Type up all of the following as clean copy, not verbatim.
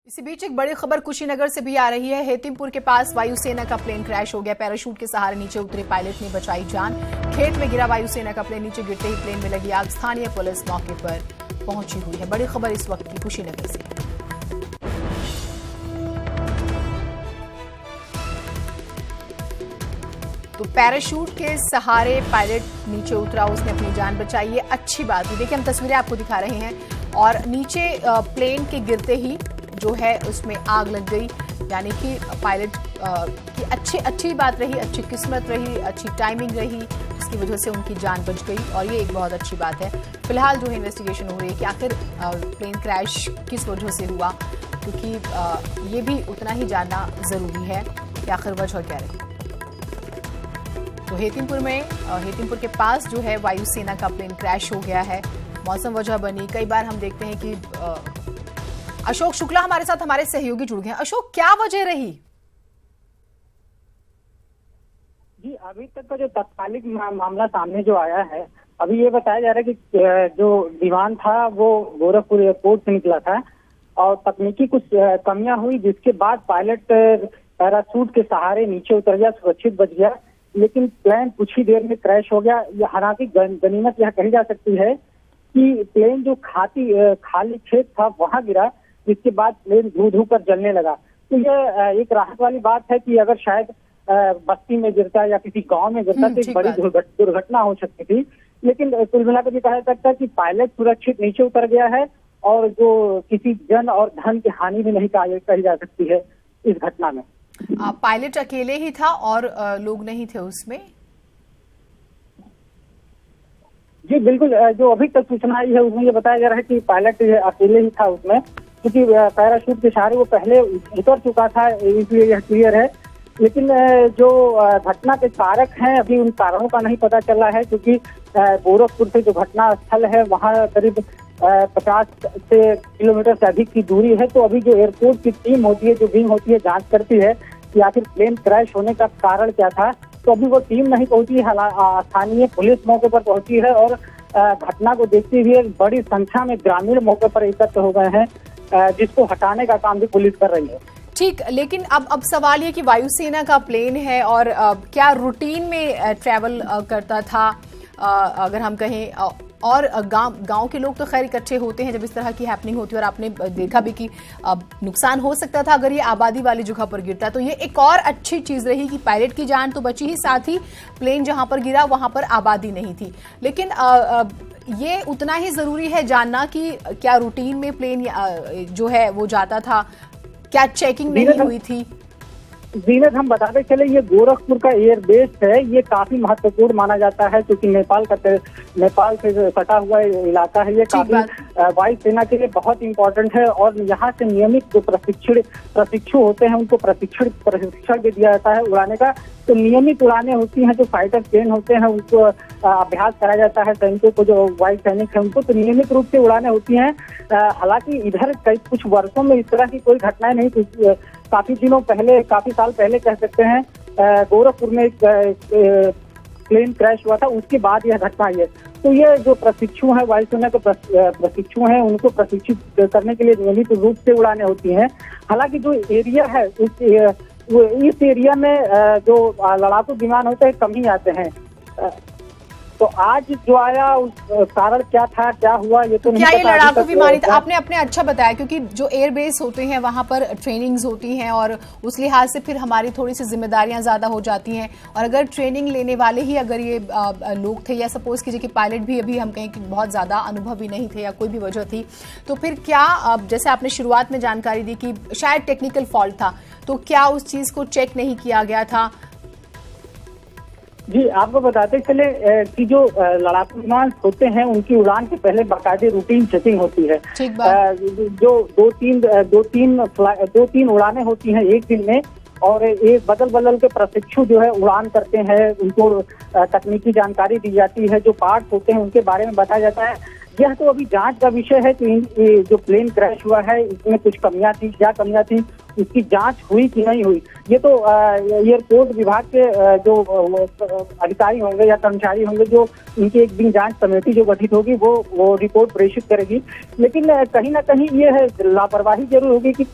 इसी बीच एक बड़ी खबर कुशीनगर से भी आ रही है। हेतिमपुर के पास वायुसेना का प्लेन क्रैश हो गया। पैराशूट के सहारे नीचे उतरे पायलट ने बचाई जान। खेत में गिरा वायुसेना का प्लेन, नीचे गिरते ही प्लेन में लगी आग। स्थानीय पुलिस मौके पर पहुंची हुई है। बड़ी खबर इस वक्त की कुशीनगर से। तो पैराशूट के सहारे पायलट नीचे उतरा, उसने अपनी जान बचाई। ये अच्छी बात है। देखिए, हम तस्वीरें आपको दिखा रहे हैं और नीचे प्लेन के गिरते ही जो है उसमें आग लग गई। यानी कि पायलट की अच्छी बात रही, अच्छी किस्मत रही, अच्छी टाइमिंग रही, जिसकी वजह से उनकी जान बच गई और ये एक बहुत अच्छी बात है। फिलहाल जो है इन्वेस्टिगेशन हो रही है कि आखिर प्लेन क्रैश किस वजह से हुआ, क्योंकि ये भी उतना ही जानना जरूरी है कि आखिर वजह क्या रही। तो हेतिमपुर के पास जो है वायुसेना का प्लेन क्रैश हो गया है। मौसम वजह बनी। कई बार हम देखते हैं कि अशोक शुक्ला हमारे साथ, हमारे सहयोगी जुड़ गए हैं। अशोक, क्या वजह रही? जी, अभी तक का जो तत्कालिक मामला सामने जो आया है, अभी ये बताया जा रहा है कि जो विमान था वो गोरखपुर एयरपोर्ट से निकला था और तकनीकी कुछ कमियां हुई, जिसके बाद पायलट पैराशूट के सहारे नीचे उतर गया, सुरक्षित बच गया। लेकिन प्लेन कुछ ही देर में क्रैश हो गया। हालांकि गनीमत यह कही जा सकती है कि प्लेन जो खाली खेत था वहां गिरा, जिसके बाद प्लेन धू धू कर जलने लगा। तो यह एक राहत वाली बात है कि अगर शायद बस्ती में गिरता या किसी गांव में गिरता तो एक बड़ी दुर्घटना हो सकती थी। लेकिन कुल मिलाकर ये कहा जा सकता है कि पायलट सुरक्षित नीचे उतर गया है और जो किसी जन और धन की हानि भी नहीं कही जा सकती है इस घटना में। पायलट अकेले ही था और लोग नहीं थे उसमें? जी बिल्कुल, जो अभी तक सूचना आई है उसमें ये बताया जा रहा है कि पायलट अकेले ही था उसमें, क्योंकि पैराशूट के सहारे वो पहले उतर चुका था, इसलिए यह क्लियर है। लेकिन जो घटना के कारक हैं अभी उन कारणों का नहीं पता चला है, क्योंकि गोरखपुर से जो घटना स्थल है वहाँ करीब 50 किलोमीटर से अधिक की दूरी है। तो अभी जो एयरपोर्ट की टीम होती है, जो विंग होती है, जांच करती है कि आखिर प्लेन क्रैश होने का कारण क्या था। तो अभी वो टीम नहीं पहुंची, स्थानीय पुलिस मौके पर पहुंची है और घटना को देखते हुए बड़ी संख्या में ग्रामीण मौके पर एकत्र हो गए हैं, जिसको हटाने का काम भी पुलिस कर रही है। ठीक, लेकिन अब सवाल ये कि वायुसेना का प्लेन है और क्या रूटीन में ट्रैवल करता था, अगर हम कहें, और गांव के लोग तो खैर इकट्ठे होते हैं जब इस तरह की हैपनिंग होती है, और आपने देखा भी कि नुकसान हो सकता था अगर ये आबादी वाली जगह पर गिरता। तो ये एक और अच्छी चीज रही कि पायलट की जान तो बची ही, साथ ही प्लेन जहां पर गिरा वहां पर आबादी नहीं थी। लेकिन ये उतना ही जरूरी है जानना कि क्या रूटीन में प्लेन जो है वो जाता था, क्या चेकिंग नहीं हुई थी? जीनत, हम बताते चले ये गोरखपुर का एयरबेस है, ये काफी महत्वपूर्ण माना जाता है, क्योंकि नेपाल से सटा हुआ इलाका है। ये काफी वायुसेना के लिए बहुत इंपॉर्टेंट है और यहाँ से नियमित जो प्रशिक्षु होते हैं उनको प्रशिक्षण भी दिया जाता है उड़ाने का। तो नियमित उड़ानें होती हैं, जो फाइटर प्लेन होते हैं उनको अभ्यास कराया जाता है, सैनिकों को, जो वायु सैनिक है उनको तो नियमित रूप से उड़ानें होती हैं। हालांकि इधर कुछ वर्षों में इस तरह की कोई घटनाएं नहीं, काफी साल पहले कह सकते हैं, गोरखपुर में एक प्लेन क्रैश हुआ था, उसके बाद यह घटना आई है। तो ये जो प्रशिक्षु हैं, वायुसेना के प्रशिक्षु हैं, उनको प्रशिक्षित करने के लिए नियमित रूप से उड़ानें होती हैं। हालांकि जो एरिया है इस एरिया में जो लड़ाकू विमान होते हैं कम ही आते हैं। तो आज जो आया उस कारण क्या था, क्या हुआ, ये तो नहीं पता। क्या ये लड़ाकू विमान था? आपने अपने अच्छा बताया, क्योंकि जो एयरबेस होते हैं वहां पर ट्रेनिंग्स होती हैं और उस लिहाज से फिर हमारी थोड़ी सी जिम्मेदारियां ज्यादा हो जाती हैं। और अगर ट्रेनिंग लेने वाले ही अगर ये लोग थे, या सपोज कीजिए कि पायलट भी अभी हम कहें कि बहुत ज्यादा अनुभवी नहीं थे या कोई भी वजह थी, तो फिर क्या, जैसे आपने शुरुआत में जानकारी दी कि शायद टेक्निकल फॉल्ट था, तो क्या उस चीज को चेक नहीं किया गया था? जी, आपको बताते चले कि जो लड़ाकू विमान होते हैं उनकी उड़ान के पहले बाकायदे रूटीन चेकिंग होती है। जो दो तीन उड़ानें होती हैं एक दिन में, और एक बदल के प्रशिक्षु जो है उड़ान करते हैं, उनको तकनीकी जानकारी दी जाती है, जो पार्ट्स होते हैं उनके बारे में बताया जाता है। यह तो अभी जांच का विषय है कि जो प्लेन क्रैश हुआ है इसमें कुछ कमियां थी, क्या कमियां थी इसकी जांच हुई कि नहीं हुई। ये तो एयरपोर्ट विभाग के जो अधिकारी होंगे या कर्मचारी होंगे, जो इनकी एक दिन जांच समिति जो गठित होगी वो रिपोर्ट प्रेषित करेगी। लेकिन कहीं ना कहीं ये है लापरवाही जरूर होगी कि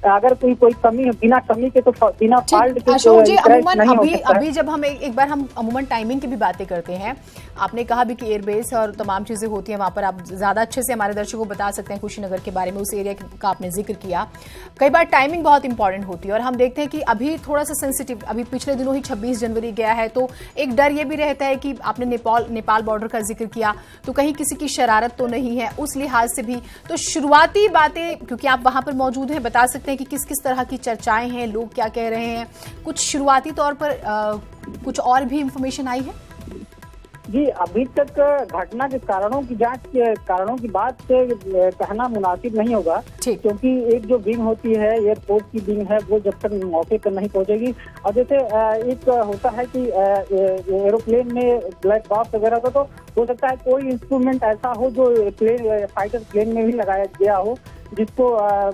अगर कोई कमी, बिना कमी के तो बिना फॉल्ट के अशोक जी, अमूमन अभी जब हम एक बार हम अमूमन टाइमिंग की भी बातें करते हैं, आपने कहा भी कि एयरबेस और तमाम चीजें होती हैं वहां पर, आप ज्यादा अच्छे से हमारे दर्शकों को बता सकते हैं कुशीनगर के बारे में, उस एरिया का आपने जिक्र किया। कई बार टाइमिंग बहुत इंपॉर्टेंट होती है और हम देखते हैं कि अभी थोड़ा सा सेंसिटिव, अभी पिछले दिनों ही 26 जनवरी गया है, तो एक डर ये भी रहता है कि आपने नेपाल बॉर्डर का जिक्र किया, तो कहीं किसी की शरारत तो नहीं है, उस लिहाज से भी। तो शुरुआती बातें, क्योंकि आप वहां पर मौजूद हैं, बता सकते हैं कि किस किस तरह की चर्चाएं हैं, लोग क्या कह रहे हैं, कुछ शुरुआती तौर पर कुछ और भी इंफॉर्मेशन आई है? जी, अभी तक घटना के कारणों की जांच के कारणों की बात से कहना मुनासिब नहीं होगा, क्योंकि एक जो विंग होती है, एयरपोर्ट की विंग है, वो जब तक मौके पर नहीं पहुंचेगी। और जैसे एक होता है कि एरोप्लेन में ब्लैक बॉक्स वगैरह का, तो हो सकता है कोई इंस्ट्रूमेंट ऐसा हो जो फाइटर प्लेन में भी लगाया गया हो, जिसको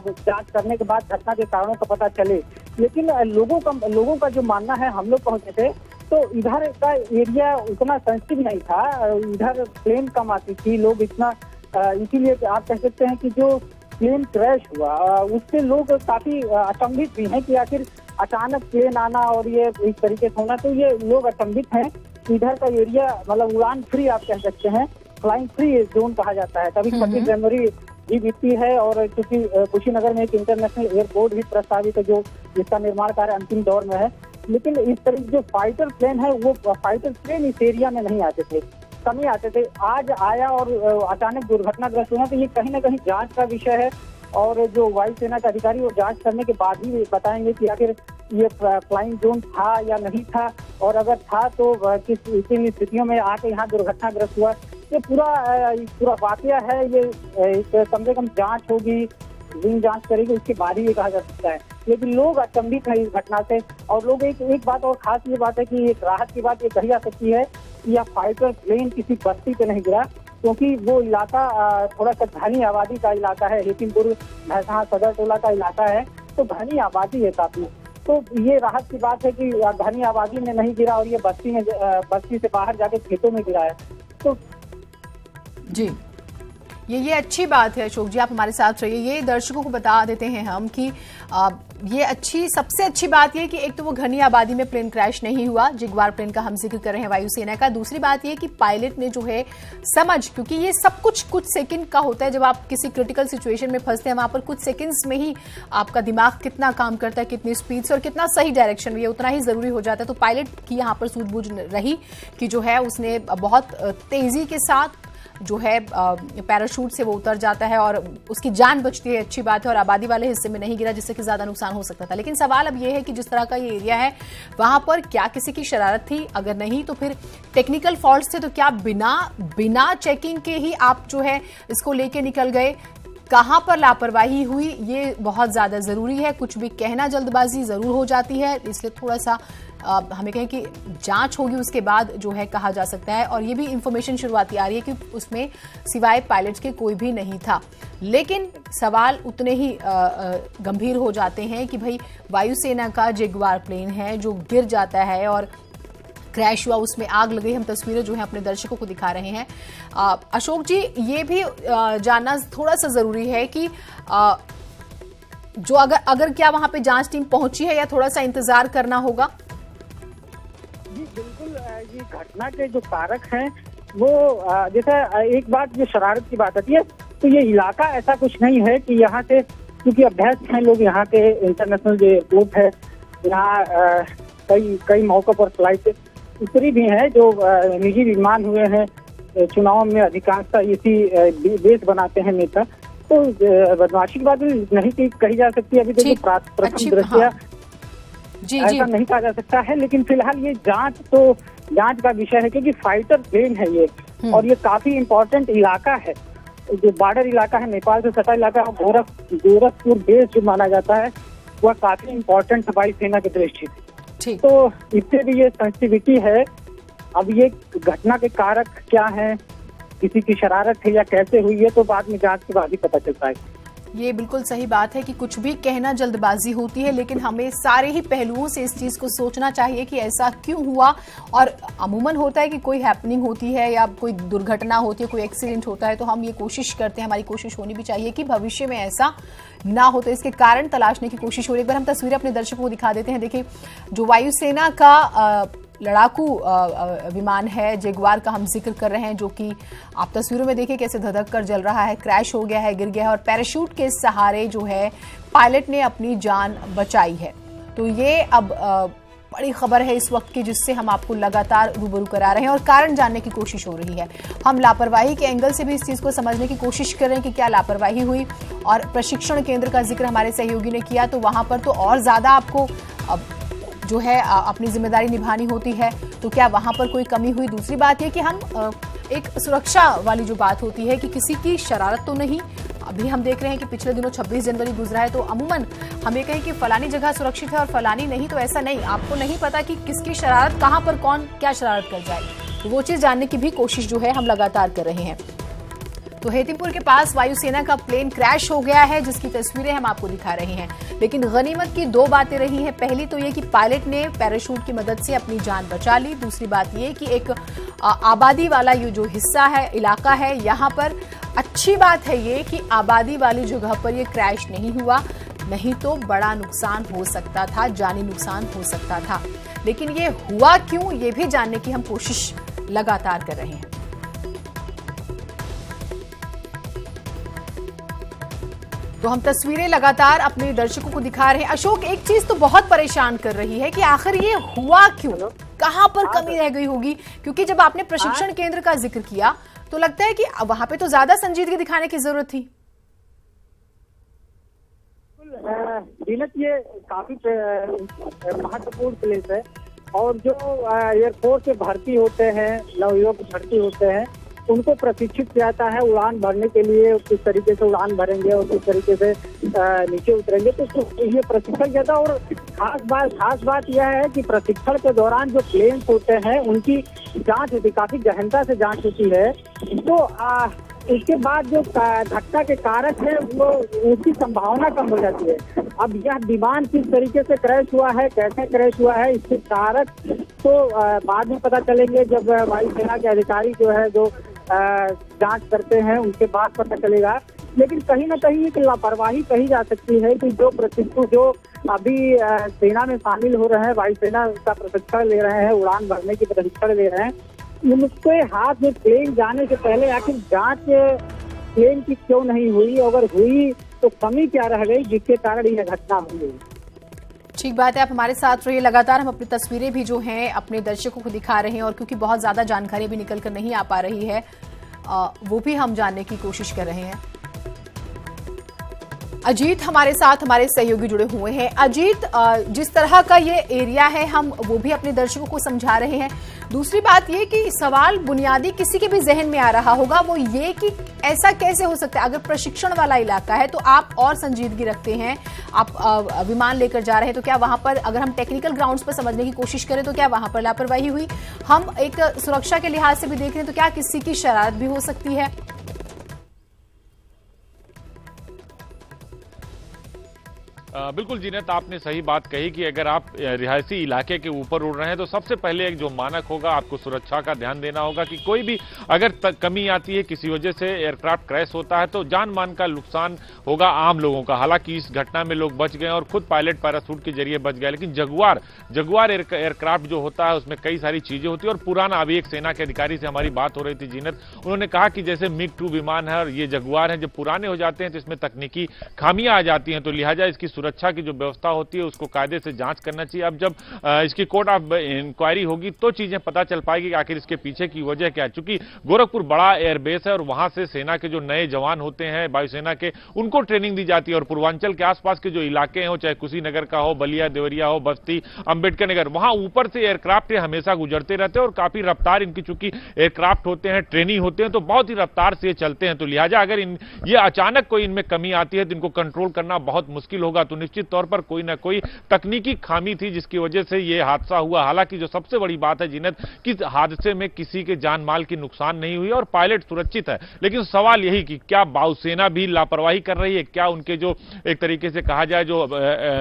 जांच करने के बाद घटना के कारणों का पता चले। लेकिन लोगों का जो मानना है, हम लोग पहुंचे थे तो इधर का एरिया उतना सेंसिटिव नहीं था, इधर प्लेन कम आती थी, लोग इतना, इसीलिए आप कह सकते हैं कि जो प्लेन क्रैश हुआ उससे लोग काफी अचंभित भी हैं कि आखिर अचानक प्लेन आना और ये इस तरीके से होना, तो ये लोग अचंभित हैं। इधर का एरिया मतलब उड़ान फ्री आप कह सकते हैं, फ्लाइंग फ्री जोन कहा जाता है। कभी 25 जनवरी भी बीती है और क्योंकि कुशीनगर में एक इंटरनेशनल एयरपोर्ट भी प्रस्तावित है जो जिसका निर्माण कार्य अंतिम दौर में है। लेकिन इस तरह जो फाइटर प्लेन है, वो फाइटर प्लेन इस एरिया में नहीं आते थे, कम ही आते थे। आज आया और अचानक दुर्घटनाग्रस्त हुआ, तो ये कहीं ना कहीं जांच का विषय है। और जो वायुसेना के अधिकारी वो जांच करने के बाद ही बताएंगे कि आखिर ये फ्लाइंग जोन था या नहीं था, और अगर था तो किस स्थितियों में आके यहाँ दुर्घटनाग्रस्त हुआ। ये पूरा वाकया है, ये कम से कम जांच होगी, विंग जांच करेगी, उसके बाद ही ये कहा जा सकता है। लेकिन लोग अचंभित हैं इस घटना से। और लोग एक बात और खास ये बात है कि एक राहत की बात ये कही जा सकती है कि यह फाइटर प्लेन किसी बस्ती पे नहीं गिरा, क्योंकि वो इलाका थोड़ा सा घनी आबादी का इलाका है, हेतिमपुर भैंसा सदर टोला का इलाका है, तो घनी आबादी है काफी। तो ये राहत की बात है कि घनी आबादी में नहीं गिरा और ये बस्ती से बाहर जाके खेतों में गिरा है। तो जी, ये अच्छी बात है अशोक जी, आप हमारे साथ रहिए। ये दर्शकों को बता देते हैं हम कि ये सबसे अच्छी बात ये कि एक तो वो घनी आबादी में प्लेन क्रैश नहीं हुआ, जगुआर प्लेन का हम जिक्र कर रहे हैं वायुसेना का। दूसरी बात ये कि पायलट ने जो है क्योंकि ये सब कुछ सेकंड का होता है, जब आप किसी क्रिटिकल सिचुएशन में फंसते हैं वहां पर कुछ सेकंड्स में ही आपका दिमाग कितना काम करता है, कितनी स्पीड से और कितना सही डायरेक्शन में, ये उतना ही जरूरी हो जाता है। तो पायलट की यहाँ पर सूझबूझ रही कि जो है उसने बहुत तेजी के साथ जो है पैराशूट से वो उतर जाता है और उसकी जान बचती है, अच्छी बात है, और आबादी वाले हिस्से में नहीं गिरा जिससे कि ज्यादा नुकसान हो सकता था। लेकिन सवाल अब ये है कि जिस तरह का ये एरिया है वहां पर क्या किसी की शरारत थी? अगर नहीं तो फिर टेक्निकल फॉल्ट थे, तो क्या बिना चेकिंग के ही आप जो है इसको लेके निकल गए? कहां पर लापरवाही हुई ये बहुत ज्यादा जरूरी है। कुछ भी कहना जल्दबाजी जरूर हो जाती है, इसलिए थोड़ा सा हमें कहें कि जांच होगी, उसके बाद जो है कहा जा सकता है। और ये भी इंफॉर्मेशन शुरुआती आ रही है कि उसमें सिवाय पायलट के कोई भी नहीं था। लेकिन सवाल उतने ही गंभीर हो जाते हैं कि भाई वायुसेना का जगुआर प्लेन है जो गिर जाता है और क्रैश हुआ, उसमें आग लग गई। हम तस्वीरें जो है अपने दर्शकों को दिखा रहे हैं। अशोक जी, ये भी जानना थोड़ा सा जरूरी है कि जो अगर क्या वहां पे जांच टीम पहुंची है या थोड़ा सा इंतजार करना होगा? जी बिल्कुल, ये घटना के जो कारक हैं वो जैसे एक बात, जो शरारत की बात आती है, तो ये इलाका ऐसा कुछ नहीं है कि यहाँ से, क्योंकि अभ्यस्त हैं लोग, यहाँ के इंटरनेशनल जो एयरपोर्ट है, यहाँ कई मौकों पर फ्लाइट उतरी भी हैं, जो निजी विमान हुए हैं। चुनाव में अधिकांशतः इसी बेस बनाते हैं नेता, तो बदमाशी की बात नहीं कही जा सकती। अभी देखिए प्रथम दृष्टया ऐसा नहीं कहा जा सकता है, लेकिन फिलहाल ये जांच का विषय है, क्योंकि फाइटर प्लेन है ये, और ये काफी इम्पोर्टेंट इलाका है, जो बॉर्डर इलाका है, नेपाल से सटा इलाका है। गोरखपुर बेस जो माना जाता है वह काफी इम्पोर्टेंट वायुसेना की दृष्टि से, तो इससे भी ये सेंसिटिविटी है। अब ये घटना के कारक क्या हैं, किसी की शरारत है या कैसे हुई है, तो बाद में जांच के बाद ही पता चलता है। ये बिल्कुल सही बात है कि कुछ भी कहना जल्दबाजी होती है, लेकिन हमें सारे ही पहलुओं से इस चीज को सोचना चाहिए कि ऐसा क्यों हुआ। और अमूमन होता है कि कोई हैपनिंग होती है या कोई दुर्घटना होती है, कोई एक्सीडेंट होता है, तो हम ये कोशिश करते हैं, हमारी कोशिश होनी भी चाहिए कि भविष्य में ऐसा ना हो, तो इसके कारण तलाशने की कोशिश हो रही है। एक बार हम तस्वीरें अपने दर्शकों को दिखा देते हैं। देखिए, जो वायुसेना का लड़ाकू विमान है जगुआर का हम जिक्र कर रहे हैं, जो कि आप तस्वीरों में देखिए कैसे धधक कर जल रहा है, क्रैश हो गया है, गिर गया है और पैराशूट के सहारे जो है पायलट ने अपनी जान बचाई है। तो ये अब बड़ी खबर है इस वक्त की, जिससे हम आपको लगातार रूबरू करा रहे हैं और कारण जानने की कोशिश हो रही है। हम लापरवाही के एंगल से भी इस चीज को समझने की कोशिश कर रहे हैं कि क्या लापरवाही हुई। और प्रशिक्षण केंद्र का जिक्र हमारे सहयोगी ने किया, तो वहां पर तो और ज्यादा आपको जो है अपनी जिम्मेदारी निभानी होती है, तो क्या वहां पर कोई कमी हुई। दूसरी बात यह कि हम एक सुरक्षा वाली जो बात होती है कि किसी की शरारत तो नहीं। अभी हम देख रहे हैं कि पिछले दिनों 26 जनवरी गुजरा है, तो अमूमन हम ये कहें कि फलानी जगह सुरक्षित है और फलानी नहीं, तो ऐसा नहीं। आपको नहीं पता कि किसकी शरारत कहां पर कौन क्या शरारत कर जाए, तो वो चीज जानने की भी कोशिश जो है हम लगातार कर रहे हैं। तो हेतिमपुर के पास वायुसेना का प्लेन क्रैश हो गया है, जिसकी तस्वीरें हम आपको दिखा रहे हैं। लेकिन गनीमत की दो बातें रही हैं। पहली तो ये कि पायलट ने पैराशूट की मदद से अपनी जान बचा ली। दूसरी बात ये कि एक आबादी वाला ये जो हिस्सा है, इलाका है, यहाँ पर अच्छी बात है ये कि आबादी वाली जगह पर ये क्रैश नहीं हुआ, नहीं तो बड़ा नुकसान हो सकता था, जानी नुकसान हो सकता था। लेकिन ये हुआ क्यों, ये भी जानने की हम कोशिश लगातार कर रहे हैं। तो हम तस्वीरें लगातार अपने दर्शकों को दिखा रहे हैं। अशोक, एक चीज तो बहुत परेशान कर रही है कि आखिर ये हुआ क्यों, कहां पर कमी रह गई होगी। क्योंकि जब आपने प्रशिक्षण केंद्र का जिक्र किया तो लगता है कि वहां पे तो ज्यादा संजीदगी दिखाने की जरूरत थी। जीनत, ये काफी महत्वपूर्ण प्लेस है और जो एयरफोर्स में भर्ती होते हैं, नवयुवक भर्ती होते हैं, उनको प्रशिक्षित किया जाता है उड़ान भरने के लिए। किस तरीके से उड़ान भरेंगे और किस तरीके से नीचे उतरेंगे, तो ये प्रशिक्षण किया था। और खास बात यह है कि प्रशिक्षण के दौरान जो प्लेन्स होते हैं उनकी जांच होती, काफी गहनता से जांच होती है। तो इसके बाद जो घटना के कारक है वो उसकी संभावना कम हो जाती है। अब यह विमान किस तरीके से क्रैश हुआ है, कैसे क्रैश हुआ है, इसके कारक तो बाद में पता चलेंगे जब वायुसेना के अधिकारी जो है जो जांच करते हैं उनके बाद पता चलेगा। लेकिन कहीं ना कहीं एक लापरवाही कही जा सकती है कि जो प्रशिक्षु जो अभी सेना में शामिल हो रहे हैं, वायुसेना का प्रशिक्षण ले रहे हैं, उड़ान भरने की प्रशिक्षण ले रहे हैं, उनके हाथ में प्लेन जाने से पहले आखिर जांच प्लेन की क्यों नहीं हुई, अगर हुई तो कमी क्या रह गई जिसके कारण यह घटना हुई। ठीक बात है, आप हमारे साथ रहिए। लगातार हम अपनी तस्वीरें भी जो हैं अपने दर्शकों को दिखा रहे हैं, और क्योंकि बहुत ज्यादा जानकारी भी निकल कर नहीं आ पा रही है, वो भी हम जानने की कोशिश कर रहे हैं। अजीत हमारे साथ, हमारे सहयोगी जुड़े हुए हैं। अजीत, जिस तरह का ये एरिया है हम वो भी अपने दर्शकों को समझा रहे हैं। दूसरी बात ये कि सवाल बुनियादी किसी के भी जहन में आ रहा होगा, वो ये कि ऐसा कैसे हो सकता है। अगर प्रशिक्षण वाला इलाका है तो आप और संजीदगी रखते हैं, आप विमान लेकर जा रहे हैं, तो क्या वहां पर अगर हम टेक्निकल ग्राउंड्स पर समझने की कोशिश करें तो क्या वहां पर लापरवाही हुई। हम एक सुरक्षा के लिहाज से भी देख रहे हैं तो क्या किसी की शरारत भी हो सकती है। बिल्कुल जीनत, आपने सही बात कही कि अगर आप रिहायशी इलाके के ऊपर उड़ रहे हैं तो सबसे पहले एक जो मानक होगा, आपको सुरक्षा का ध्यान देना होगा कि कोई भी अगर कमी आती है, किसी वजह से एयरक्राफ्ट क्रैश होता है तो जान मान का नुकसान होगा आम लोगों का। हालांकि इस घटना में लोग बच गए और खुद पायलट पैराशूट के जरिए बच गए, लेकिन जगुआर एयरक्राफ्ट जो होता है उसमें कई सारी चीजें होती है। और पुराना, अभी एक सेना के अधिकारी से हमारी बात हो रही थी जीनत, उन्होंने कहा कि जैसे MiG-2 विमान है और ये जगुआर है, जब पुराने हो जाते हैं तो इसमें तकनीकी खामियां आ जाती हैं, तो लिहाजा इसकी सुरक्षा की जो व्यवस्था होती है उसको कायदे से जांच करना चाहिए। अब जब इसकी कोर्ट ऑफ इंक्वायरी होगी तो चीजें पता चल पाएगी कि आखिर इसके पीछे की वजह क्या है। चूंकि गोरखपुर बड़ा एयरबेस है और वहां से सेना के जो नए जवान होते हैं वायुसेना के, उनको ट्रेनिंग दी जाती है। और पूर्वांचल के आसपास के जो इलाके हो, चाहे कुशीनगर का हो, बलिया, देवरिया हो, बस्ती, अंबेडकर नगर, वहां ऊपर से एयरक्राफ्ट हमेशा गुजरते रहते हैं और काफी रफ्तार इनकी, चूंकि एयरक्राफ्ट होते हैं, ट्रेनिंग होते हैं, तो बहुत ही रफ्तार से चलते हैं। तो लिहाजा अगर ये अचानक कोई इनमें कमी आती है तो इनको कंट्रोल करना बहुत मुश्किल होगा। तो तो निश्चित तौर पर कोई ना कोई तकनीकी खामी थी जिसकी वजह से ये हादसा हुआ। हालांकि जो सबसे बड़ी बात है जीनत कि हादसे में किसी के जान माल की नुकसान नहीं हुई और पायलट सुरक्षित है, लेकिन सवाल यही कि क्या वायुसेना भी लापरवाही कर रही है? क्या उनके जो एक तरीके से कहा जाए जो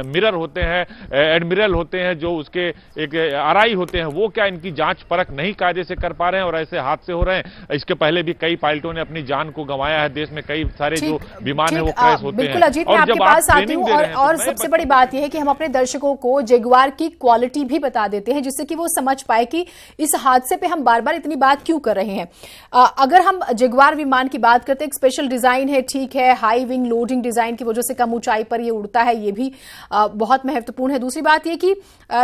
मिरर होते हैं, एडमिरल होते हैं, जो उसके एक आरआई होते हैं, वो क्या इनकी जांच परख नहीं कायदे से कर पा रहे हैं और ऐसे हादसे हो रहे हैं? इसके पहले भी कई पायलटों ने अपनी जान को गंवाया है, देश में कई सारे जो विमान है वो क्रैश होते हैं। बिल्कुल अजीत, मैं आपके पास आती हूँ और सबसे बड़ी बात यह है कि हम अपने दर्शकों को जगुआर की क्वालिटी भी बता देते हैं जिससे कि वो समझ पाए कि इस हादसे पे हम बार बार इतनी बात क्यों कर रहे हैं। अगर हम जगुआर विमान की बात करते हैं, एक स्पेशल डिजाइन है, ठीक है, हाई विंग लोडिंग डिजाइन की वजह से कम ऊंचाई पर ये उड़ता है, ये भी बहुत महत्वपूर्ण है। दूसरी बात ये कि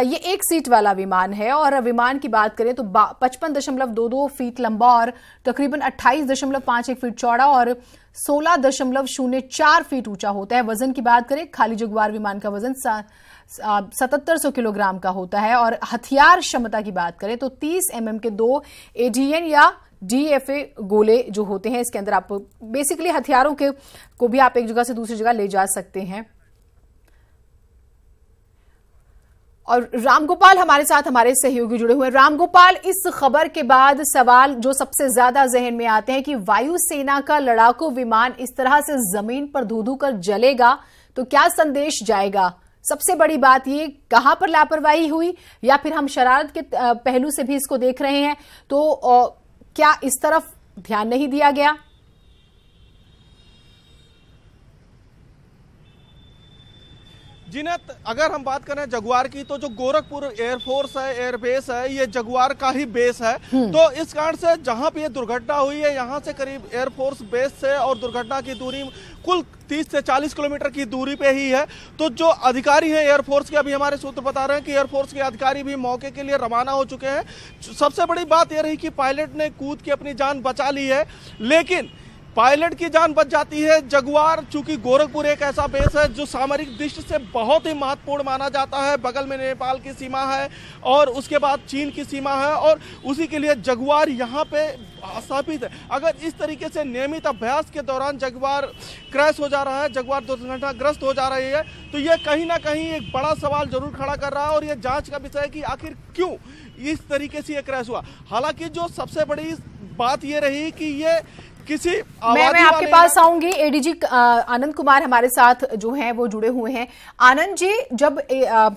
ये एक सीट वाला विमान है और विमान की बात करें तो 55.22 फीट लंबा और तकरीबन 28.51 फीट चौड़ा और 16.04 फीट ऊंचा होता है। वजन की बात करें, खाली जगुआर विमान का वजन 7700 किलोग्राम का होता है और हथियार क्षमता की बात करें तो 30 mm के 2 ADN या DFA गोले जो होते हैं, इसके अंदर आप बेसिकली हथियारों के को भी आप एक जगह से दूसरी जगह ले जा सकते हैं। और रामगोपाल हमारे साथ हमारे सहयोगी जुड़े हुए हैं। रामगोपाल, इस खबर के बाद सवाल जो सबसे ज्यादा जहन में आते हैं कि वायुसेना का लड़ाकू विमान इस तरह से जमीन पर धू-धू कर जलेगा तो क्या संदेश जाएगा? सबसे बड़ी बात ये, कहां पर लापरवाही हुई या फिर हम शरारत के पहलू से भी इसको देख रहे हैं तो क्या इस तरफ ध्यान नहीं दिया गया? जीनत, अगर हम बात करें जगुआर की तो जो गोरखपुर एयरफोर्स है, एयरबेस है, ये जगुआर का ही बेस है। तो इस कारण से जहां पे ये दुर्घटना हुई है यहाँ से करीब एयरफोर्स बेस से और दुर्घटना की दूरी कुल 30 से 40 किलोमीटर की दूरी पे ही है। तो जो अधिकारी हैं एयरफोर्स के, अभी हमारे सूत्र बता रहे हैं कि एयरफोर्स के अधिकारी भी मौके के लिए रवाना हो चुके हैं। सबसे बड़ी बात यह रही कि पायलट ने कूद के अपनी जान बचा ली है, लेकिन पायलट की जान बच जाती है। जगुआर, चूंकि गोरखपुर एक ऐसा बेस है जो सामरिक दृष्टि से बहुत ही महत्वपूर्ण माना जाता है, बगल में नेपाल की सीमा है और उसके बाद चीन की सीमा है और उसी के लिए जगुआर यहाँ पे स्थापित है। अगर इस तरीके से नियमित अभ्यास के दौरान जगुआर क्रैश हो जा रहा है, जगुआर दुर्घटनाग्रस्त हो जा रही है, तो ये कहीं ना कहीं एक बड़ा सवाल जरूर खड़ा कर रहा है और ये जांच का विषय है कि आखिर क्यों इस तरीके से ये क्रैश हुआ। हालांकि जो सबसे बड़ी बात ये रही कि ये किसी मैं आपके पास आऊंगी। एडीजी आनंद कुमार हमारे साथ जो हैं वो जुड़े हुए हैं। आनंद जी, जब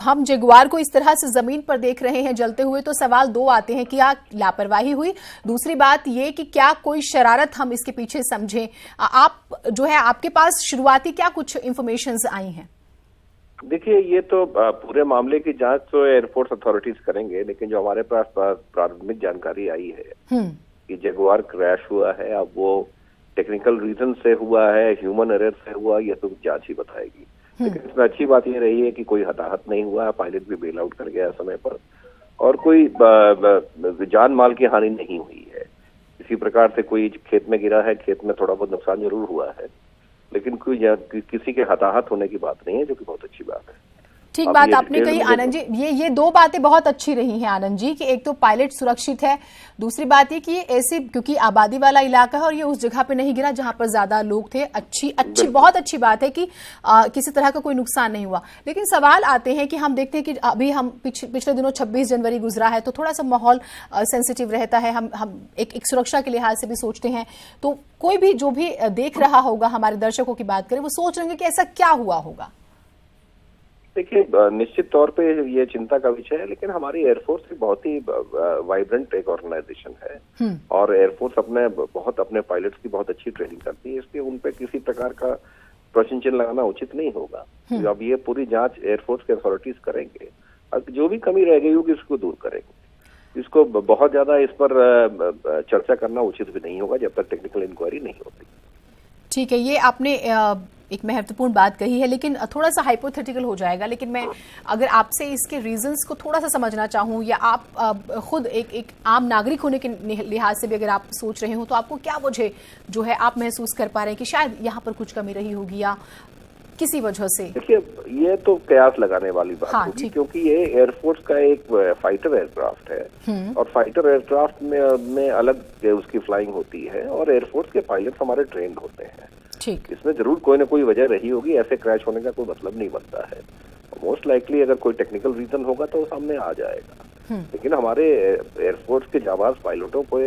हम जगुआर को इस तरह से जमीन पर देख रहे हैं जलते हुए तो सवाल दो आते हैं कि क्या लापरवाही हुई, दूसरी बात ये कि क्या कोई शरारत हम इसके पीछे समझें। आप जो है, आपके पास शुरुआती क्या कुछ इंफॉर्मेशंस आई हैं? देखिए, ये तो पूरे मामले की जांच तो एयरफोर्स अथॉरिटीज करेंगे, लेकिन जो हमारे पास प्राथमिक जानकारी आई है कि जगुआर क्रैश हुआ है, अब वो टेक्निकल रीजन से हुआ है, ह्यूमन एरर से हुआ, ये तो जांच ही बताएगी। लेकिन इसमें अच्छी बात ये रही है कि कोई हताहत नहीं हुआ, पायलट भी बेल आउट कर गया समय पर और कोई जान माल की हानि नहीं हुई है। इसी प्रकार से कोई खेत में गिरा है, खेत में थोड़ा बहुत नुकसान जरूर हुआ है, लेकिन कोई किसी के हताहत होने की बात नहीं है, जो कि बहुत अच्छी बात है। ठीक बात आपने कही आनंद जी। ये दो बातें बहुत अच्छी रही हैं आनंद जी कि एक तो पायलट सुरक्षित है, दूसरी बात ये कि ऐसे क्योंकि आबादी वाला इलाका है और ये उस जगह पे नहीं गिरा जहां पर ज्यादा लोग थे। अच्छी बहुत अच्छी बात है कि किसी तरह का कोई नुकसान नहीं हुआ। लेकिन सवाल आते हैं कि हम देखते हैं कि अभी हम पिछले दिनों 26 जनवरी गुजरा है तो थोड़ा सा माहौल सेंसिटिव रहता है। हम एक सुरक्षा के लिहाज से भी सोचते हैं, तो कोई भी जो भी देख रहा होगा, हमारे दर्शकों की बात करें, वो सोच रहे होंगे कि ऐसा क्या हुआ होगा। देखिए, निश्चित तौर पे ये चिंता का विषय है, लेकिन हमारी एयरफोर्स एक बहुत ही वाइब्रेंट एक ऑर्गेनाइजेशन है और एयरफोर्स अपने पायलट्स की बहुत अच्छी ट्रेनिंग करती है, इसलिए उन पे किसी प्रकार का प्रश्न चिन्ह लगाना उचित नहीं होगा। तो अब ये पूरी जांच एयरफोर्स के अथॉरिटीज करेंगे और जो भी कमी रह गई होगी उसको दूर करेंगे। इसको बहुत ज्यादा इस पर चर्चा करना उचित भी नहीं होगा जब तक टेक्निकल इंक्वायरी नहीं होती। ठीक है, ये आपने एक महत्वपूर्ण बात कही है, लेकिन थोड़ा सा हाइपोथेटिकल हो जाएगा। लेकिन मैं अगर आपसे इसके रीजंस को थोड़ा सा समझना चाहूँ, या आप खुद एक आम नागरिक होने के लिहाज से भी अगर आप सोच रहे हो, तो आपको क्या वजह जो है आप महसूस कर पा रहे हैं कि शायद यहाँ पर कुछ कमी रही होगी या किसी वजह से? देखिए, ये तो कयास लगाने वाली बात होगी, क्योंकि ये एयरफोर्स का एक फाइटर एयरक्राफ्ट है और फाइटर एयरक्राफ्ट में अलग उसकी फ्लाइंग होती है और एयरफोर्स के पायलट हमारे ट्रेंड होते हैं। ठीक। इसमें जरूर कोई ना कोई वजह रही होगी, ऐसे क्रैश होने का कोई मतलब नहीं बनता है। मोस्ट लाइकली अगर कोई टेक्निकल रीजन होगा तो वो सामने आ जाएगा, लेकिन हमारे एयरफोर्स के जाबाज पायलटों को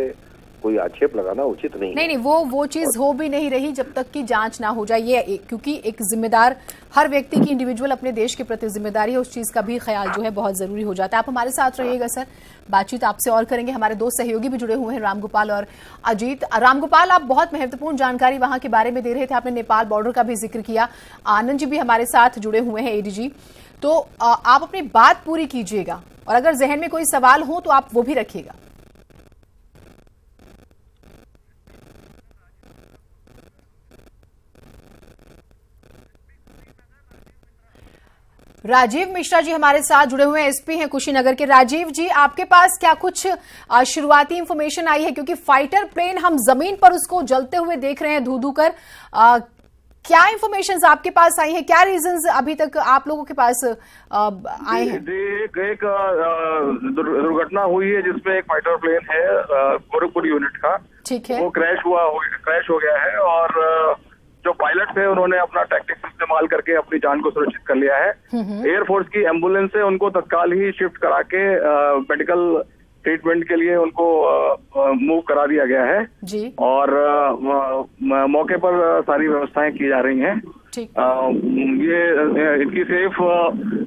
कोई आक्षेप लगाना उचित नहीं। नहीं, वो चीज हो भी नहीं रही जब तक कि जांच ना हो जाए। ये क्योंकि एक जिम्मेदार हर व्यक्ति की इंडिविजुअल अपने देश के प्रति जिम्मेदारी है, उस चीज का भी ख्याल जो है बहुत जरूरी हो जाता है। आप हमारे साथ रहिएगा सर, बातचीत आपसे और करेंगे। हमारे दो सहयोगी भी जुड़े हुए हैं, रामगोपाल और अजीत। रामगोपाल, आप बहुत महत्वपूर्ण जानकारी वहां के बारे में दे रहे थे, आपने नेपाल बॉर्डर का भी जिक्र किया। आनंद जी भी हमारे साथ जुड़े हुए हैं, एडीजी। तो आप अपनी बात पूरी कीजिएगा और अगर जहन में कोई सवाल हो तो आप वो भी रखिएगा। राजीव मिश्रा जी हमारे साथ जुड़े हुए हैं, एसपी हैं कुशीनगर के। राजीव जी, आपके पास क्या कुछ शुरुआती इंफॉर्मेशन आई है? क्योंकि फाइटर प्लेन हम जमीन पर उसको जलते हुए देख रहे हैं धू कर। क्या इंफॉर्मेशन आपके पास आई है? क्या रीजंस अभी तक आप लोगों के पास आए हैं? एक दुर्घटना हुई है जिसमें एक फाइटर प्लेन है गोरखपुर यूनिट का, ठीक है, वो क्रैश हो गया है और जो पायलट थे उन्होंने अपना टैक्टिक्स इस्तेमाल करके अपनी जान को सुरक्षित कर लिया है। एयरफोर्स की एम्बुलेंस से उनको तत्काल ही शिफ्ट करा के मेडिकल ट्रीटमेंट के लिए उनको मूव करा दिया गया है जी। और मौके पर सारी व्यवस्थाएं की जा रही हैं। ये इनकी सेफ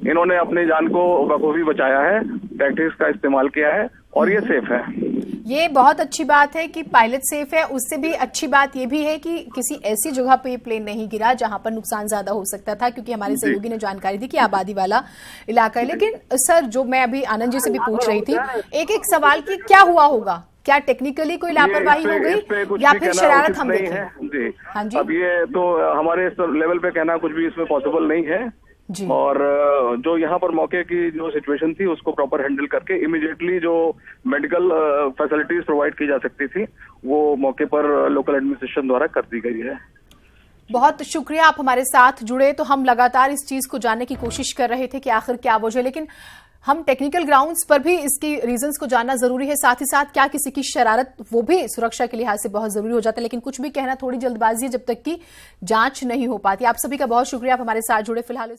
इन्होंने अपनी जान को बखूबी बचाया है, टैक्टिक्स का इस्तेमाल किया है और ये सेफ है। ये बहुत अच्छी बात है कि पायलट सेफ है। उससे भी अच्छी बात ये भी है कि किसी ऐसी जगह पे ये प्लेन नहीं गिरा जहां पर नुकसान ज्यादा हो सकता था, क्योंकि हमारे सहयोगी ने जानकारी दी कि आबादी वाला इलाका है। लेकिन सर, जो मैं अभी आनंद जी से भी पूछ रही थी, एक सवाल की क्या हुआ होगा? क्या टेक्निकली कोई लापरवाही हो गई या फिर शरारत हम देखें? जी हाँ जी। अब ये तो हमारे लेवल पे कहना कुछ भी इसमें पॉसिबल नहीं है जी। और जो यहाँ पर मौके की जो सिचुएशन थी उसको प्रॉपर हैंडल करके इमीडिएटली जो मेडिकल फैसिलिटीज प्रोवाइड की जा सकती थी वो मौके पर लोकल एडमिनिस्ट्रेशन द्वारा कर दी गई है। बहुत शुक्रिया, आप हमारे साथ जुड़े। तो हम लगातार इस चीज को जानने की कोशिश कर रहे थे कि आखिर क्या वजह, लेकिन हम टेक्निकल ग्राउंड्स पर भी इसकी रीजंस को जानना जरूरी है। साथ ही साथ क्या किसी की शरारत, वो भी सुरक्षा के लिहाज से बहुत जरूरी हो जाता है। लेकिन कुछ भी कहना थोड़ी जल्दबाजी है जब तक कि जांच नहीं हो पाती। आप सभी का बहुत शुक्रिया, आप हमारे साथ जुड़े। फिलहाल